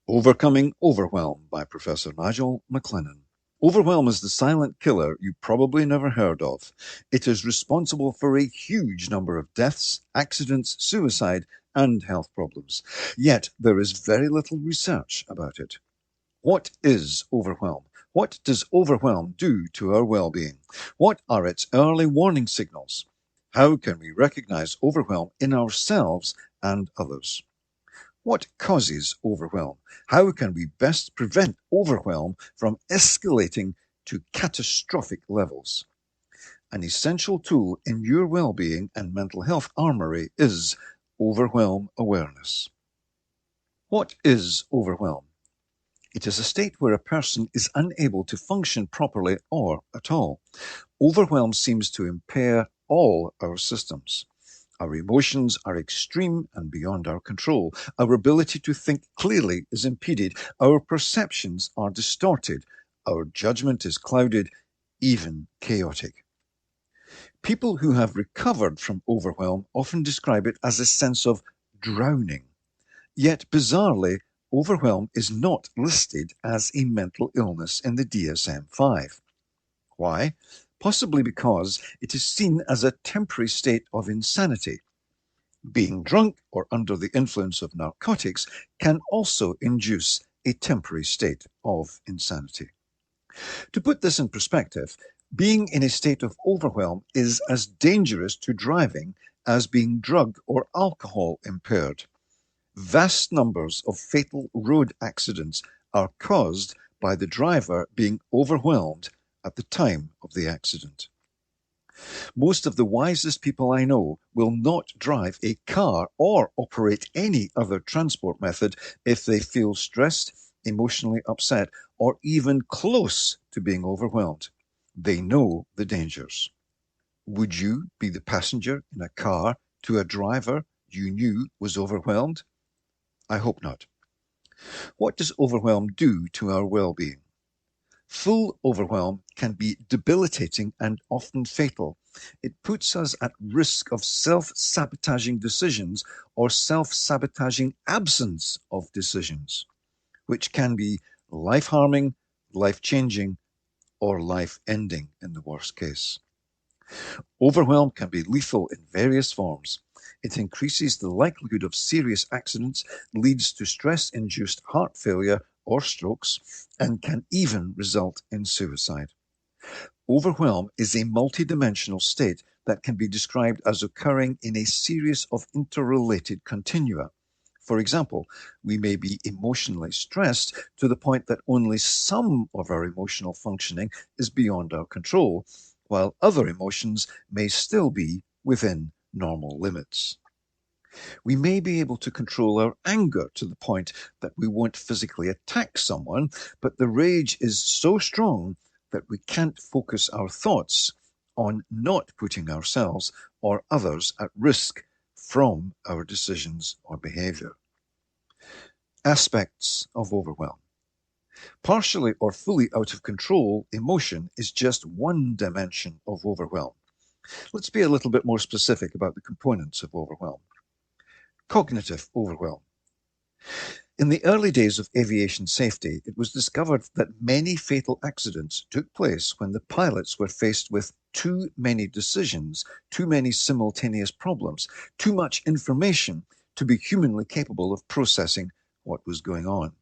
Overcoming Overwhelm by Professor Nigel MacLennan. Overwhelm is the silent killer you probably never heard of. It is responsible for a huge number of deaths, accidents, suicide, and health problems. Yet there is very little research about it. What is overwhelm? What does overwhelm do to our well-being? What are its early warning signals? How can we recognize overwhelm in ourselves and others? What causes overwhelm? How can we best prevent overwhelm from escalating to catastrophic levels? An essential tool in your well-being and mental health armory is overwhelm awareness. What is overwhelm? It is a state where a person is unable to function properly or at all. Overwhelm seems to impair all our systems. Our emotions are extreme and beyond our control. Our ability to think clearly is impeded. Our perceptions are distorted. Our judgment is clouded, even chaotic. People who have recovered from overwhelm often describe it as a sense of drowning. Yet, bizarrely, overwhelm is not listed as a mental illness in the DSM-5. Why? Possibly because it is seen as a temporary state of insanity. Being drunk or under the influence of narcotics can also induce a temporary state of insanity. To put this in perspective, being in a state of overwhelm is as dangerous to driving as being drug or alcohol impaired. Vast numbers of fatal road accidents are caused by the driver being overwhelmed at the time of the accident. Most of the wisest people I know will not drive a car or operate any other transport method if they feel stressed, emotionally upset, or even close to being overwhelmed. They know the dangers. Would you be the passenger in a car to a driver you knew was overwhelmed? I hope not. What does overwhelm do to our well-being? Full overwhelm can be debilitating and often fatal. It puts us at risk of self-sabotaging decisions or self-sabotaging absence of decisions, which can be life-harming, life-changing, or life-ending in the worst case. Overwhelm can be lethal in various forms. It increases the likelihood of serious accidents, leads to stress-induced heart failure or strokes, and can even result in suicide. Overwhelm is a multidimensional state that can be described as occurring in a series of interrelated continua. For example, we may be emotionally stressed to the point that only some of our emotional functioning is beyond our control, while other emotions may still be within normal limits. We may be able to control our anger to the point that we won't physically attack someone, but the rage is so strong that we can't focus our thoughts on not putting ourselves or others at risk from our decisions or behavior. Aspects of overwhelm. Partially or fully out of control emotion is just one dimension of overwhelm. Let's be a little bit more specific about the components of overwhelm. Cognitive overwhelm. In the early days of aviation safety, it was discovered that many fatal accidents took place when the pilots were faced with too many decisions, too many simultaneous problems, too much information to be humanly capable of processing what was going on.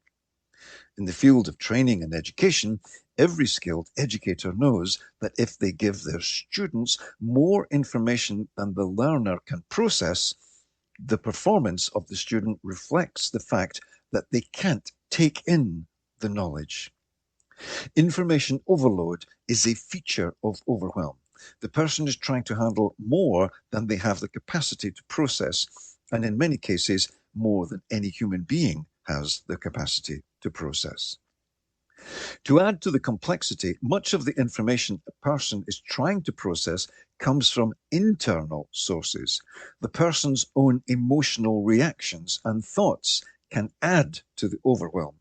In the field of training and education, every skilled educator knows that if they give their students more information than the learner can process, the performance of the student reflects the fact that they can't take in the knowledge. Information overload is a feature of overwhelm. The person is trying to handle more than they have the capacity to process, and in many cases, more than any human being has the capacity to process. To add to the complexity, much of the information a person is trying to process comes from internal sources. The person's own emotional reactions and thoughts can add to the overwhelm.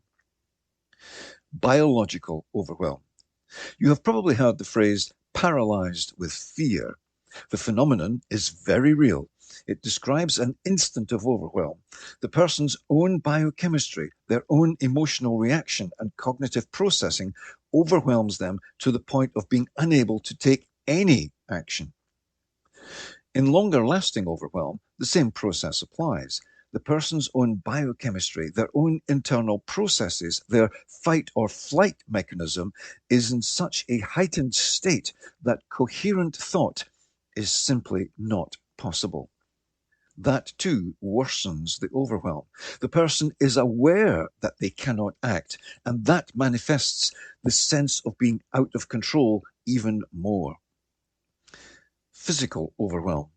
Biological overwhelm. You have probably heard the phrase paralyzed with fear. The phenomenon is very real. It describes an instant of overwhelm. The person's own biochemistry, their own emotional reaction and cognitive processing overwhelms them to the point of being unable to take any action. In longer-lasting overwhelm, the same process applies. The person's own biochemistry, their own internal processes, their fight or flight mechanism is in such a heightened state that coherent thought is simply not possible. That too worsens the overwhelm. The person is aware that they cannot act, and that manifests the sense of being out of control even more. Physical overwhelm.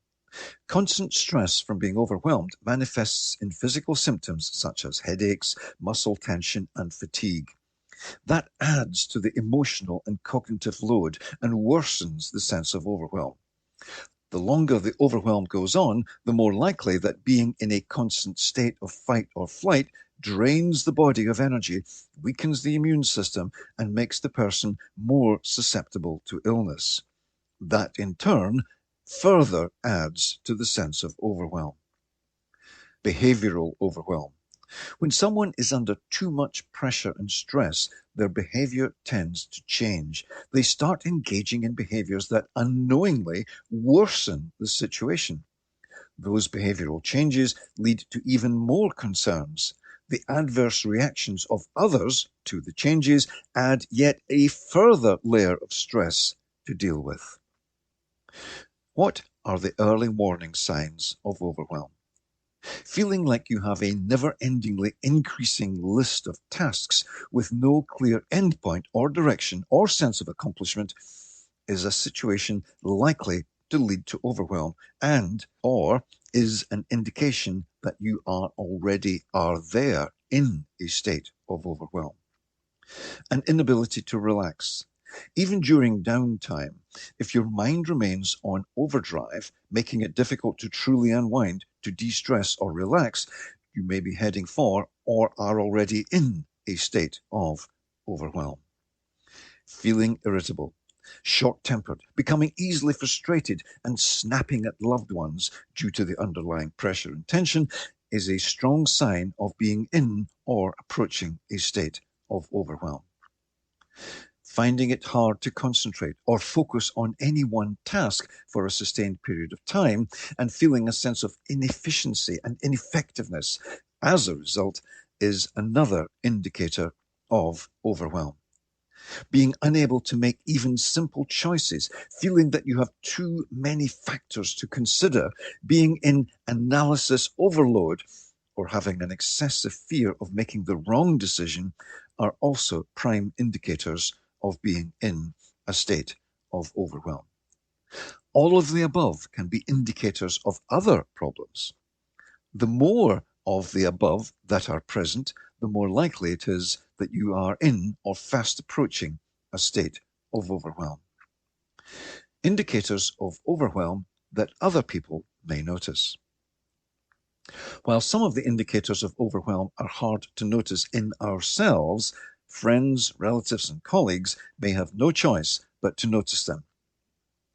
Constant stress from being overwhelmed manifests in physical symptoms such as headaches, muscle tension, and fatigue. That adds to the emotional and cognitive load and worsens the sense of overwhelm. The longer the overwhelm goes on, the more likely that being in a constant state of fight or flight drains the body of energy, weakens the immune system, and makes the person more susceptible to illness. That, in turn, further adds to the sense of overwhelm. Behavioral overwhelm. When someone is under too much pressure and stress, their behavior tends to change. They start engaging in behaviors that unknowingly worsen the situation. Those behavioral changes lead to even more concerns. The adverse reactions of others to the changes add yet a further layer of stress to deal with. What are the early warning signs of overwhelm? Feeling like you have a never-endingly increasing list of tasks with no clear endpoint or direction or sense of accomplishment is a situation likely to lead to overwhelm and or is an indication that you already are there in a state of overwhelm. An inability to relax. Even during downtime, if your mind remains on overdrive, making it difficult to truly unwind, to de-stress or relax, you may be heading for or are already in a state of overwhelm. Feeling irritable, short-tempered, becoming easily frustrated and snapping at loved ones due to the underlying pressure and tension is a strong sign of being in or approaching a state of overwhelm. Finding it hard to concentrate or focus on any one task for a sustained period of time and feeling a sense of inefficiency and ineffectiveness as a result is another indicator of overwhelm. Being unable to make even simple choices, feeling that you have too many factors to consider, being in analysis overload, or having an excessive fear of making the wrong decision are also prime indicators of being in a state of overwhelm. All of the above can be indicators of other problems. The more of the above that are present, the more likely it is that you are in or fast approaching a state of overwhelm. Indicators of overwhelm that other people may notice. While some of the indicators of overwhelm are hard to notice in ourselves, friends, relatives, and colleagues may have no choice but to notice them.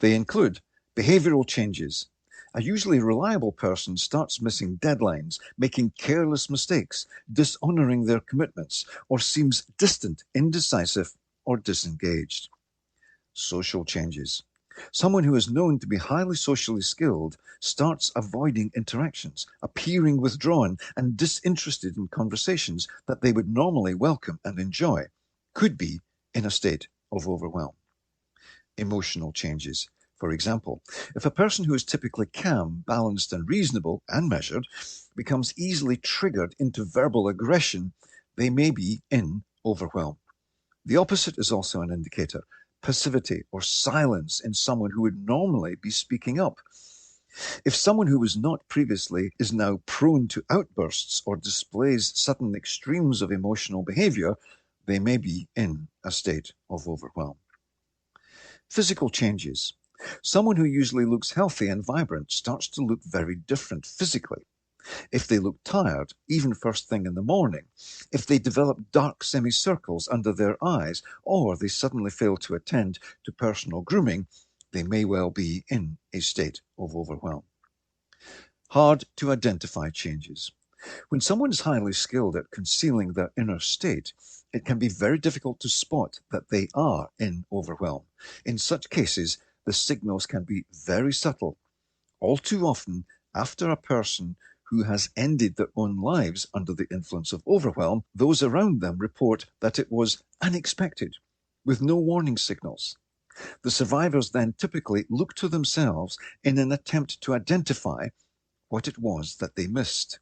They include behavioral changes. A usually reliable person starts missing deadlines, making careless mistakes, dishonoring their commitments, or seems distant, indecisive, or disengaged. Social changes. Someone who is known to be highly socially skilled starts avoiding interactions, appearing withdrawn and disinterested in conversations that they would normally welcome and enjoy, could be in a state of overwhelm. Emotional changes. For example, if a person who is typically calm, balanced, and reasonable, and measured, becomes easily triggered into verbal aggression, they may be in overwhelm. The opposite is also an indicator. Passivity or silence in someone who would normally be speaking up. If someone who was not previously is now prone to outbursts or displays sudden extremes of emotional behavior, they may be in a state of overwhelm. Physical changes. Someone who usually looks healthy and vibrant starts to look very different physically. If they look tired, even first thing in the morning, if they develop dark semicircles under their eyes, or they suddenly fail to attend to personal grooming, they may well be in a state of overwhelm. Hard to identify changes. When someone is highly skilled at concealing their inner state, it can be very difficult to spot that they are in overwhelm. In such cases, the signals can be very subtle. All too often, after a person who has ended their own lives under the influence of overwhelm, those around them report that it was unexpected, with no warning signals. The survivors then typically look to themselves in an attempt to identify what it was that they missed.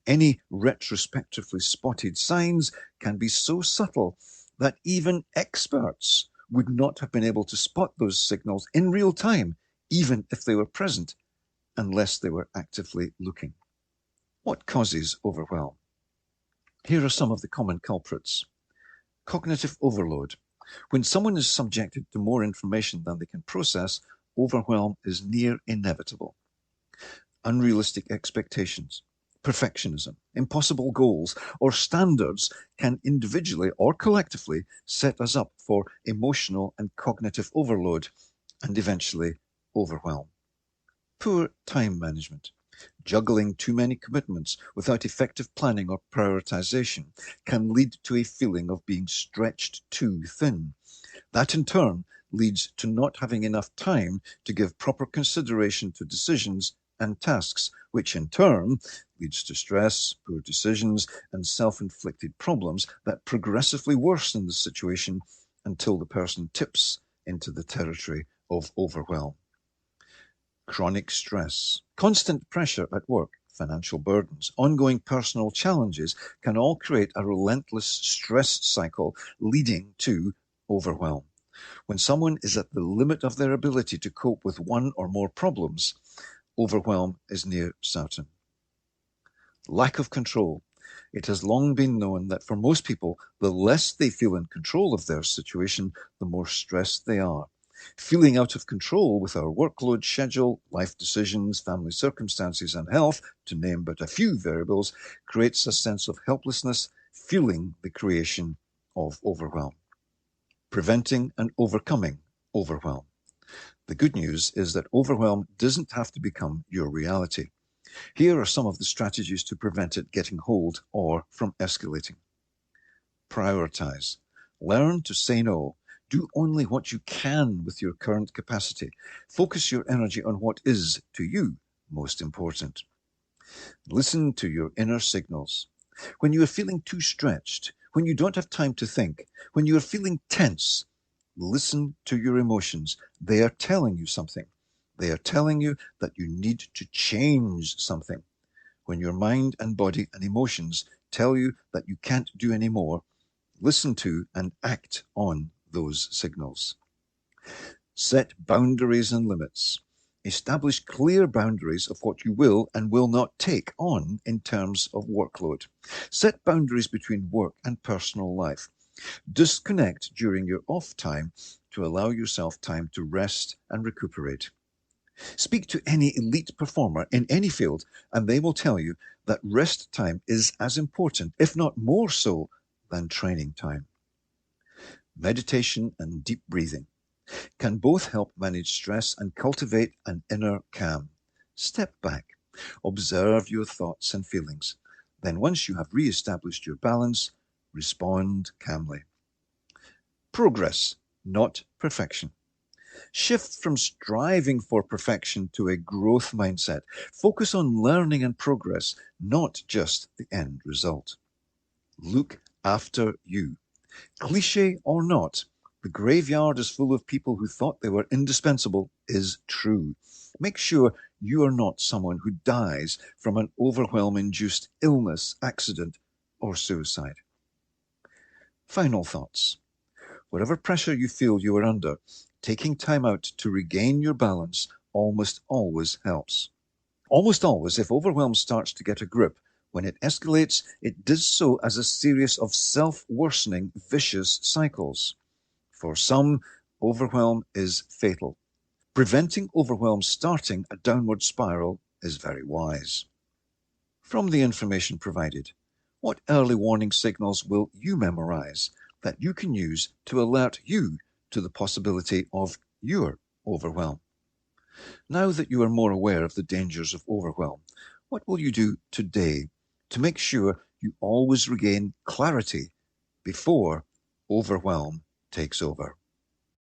Any retrospectively spotted signs can be so subtle that even experts would not have been able to spot those signals in real time, even if they were present, unless they were actively looking. What causes overwhelm? Here are some of the common culprits. Cognitive overload. When someone is subjected to more information than they can process, overwhelm is near inevitable. Unrealistic expectations, perfectionism, impossible goals, or standards can individually or collectively set us up for emotional and cognitive overload and eventually overwhelm. Poor time management. Juggling too many commitments without effective planning or prioritization can lead to a feeling of being stretched too thin. That in turn leads to not having enough time to give proper consideration to decisions and tasks, which in turn leads to stress, poor decisions, and self-inflicted problems that progressively worsen the situation until the person tips into the territory of overwhelm. Chronic stress, constant pressure at work, financial burdens, ongoing personal challenges can all create a relentless stress cycle leading to overwhelm. When someone is at the limit of their ability to cope with one or more problems, overwhelm is near certain. Lack of control. It has long been known that for most people, the less they feel in control of their situation, the more stressed they are. Feeling out of control with our workload, schedule, life decisions, family circumstances, and health, to name but a few variables, creates a sense of helplessness, fueling the creation of overwhelm. Preventing and overcoming overwhelm. The good news is that overwhelm doesn't have to become your reality. Here are some of the strategies to prevent it getting hold or from escalating. Prioritize. Learn to say no. Do only what you can with your current capacity. Focus your energy on what is, to you, most important. Listen to your inner signals. When you are feeling too stretched, when you don't have time to think, when you are feeling tense, listen to your emotions. They are telling you something. They are telling you that you need to change something. When your mind and body and emotions tell you that you can't do any more, listen to and act on those signals. Set boundaries and limits. Establish clear boundaries of what you will and will not take on in terms of workload. Set boundaries between work and personal life. Disconnect during your off time to allow yourself time to rest and recuperate. Speak to any elite performer in any field, and they will tell you that rest time is as important, if not more so, than training time. Meditation and deep breathing can both help manage stress and cultivate an inner calm. Step back, observe your thoughts and feelings. Then once you have re-established your balance, respond calmly. Progress, not perfection. Shift from striving for perfection to a growth mindset. Focus on learning and progress, not just the end result. Look after you. Cliché or not, the graveyard is full of people who thought they were indispensable is true. Make sure you are not someone who dies from an overwhelm-induced illness, accident, or suicide. Final thoughts. Whatever pressure you feel you are under, taking time out to regain your balance almost always helps. Almost always, if overwhelm starts to get a grip, when it escalates, it does so as a series of self-worsening, vicious cycles. For some, overwhelm is fatal. Preventing overwhelm starting a downward spiral is very wise. From the information provided, what early warning signals will you memorize that you can use to alert you to the possibility of your overwhelm? Now that you are more aware of the dangers of overwhelm, what will you do today to make sure you always regain clarity before overwhelm takes over?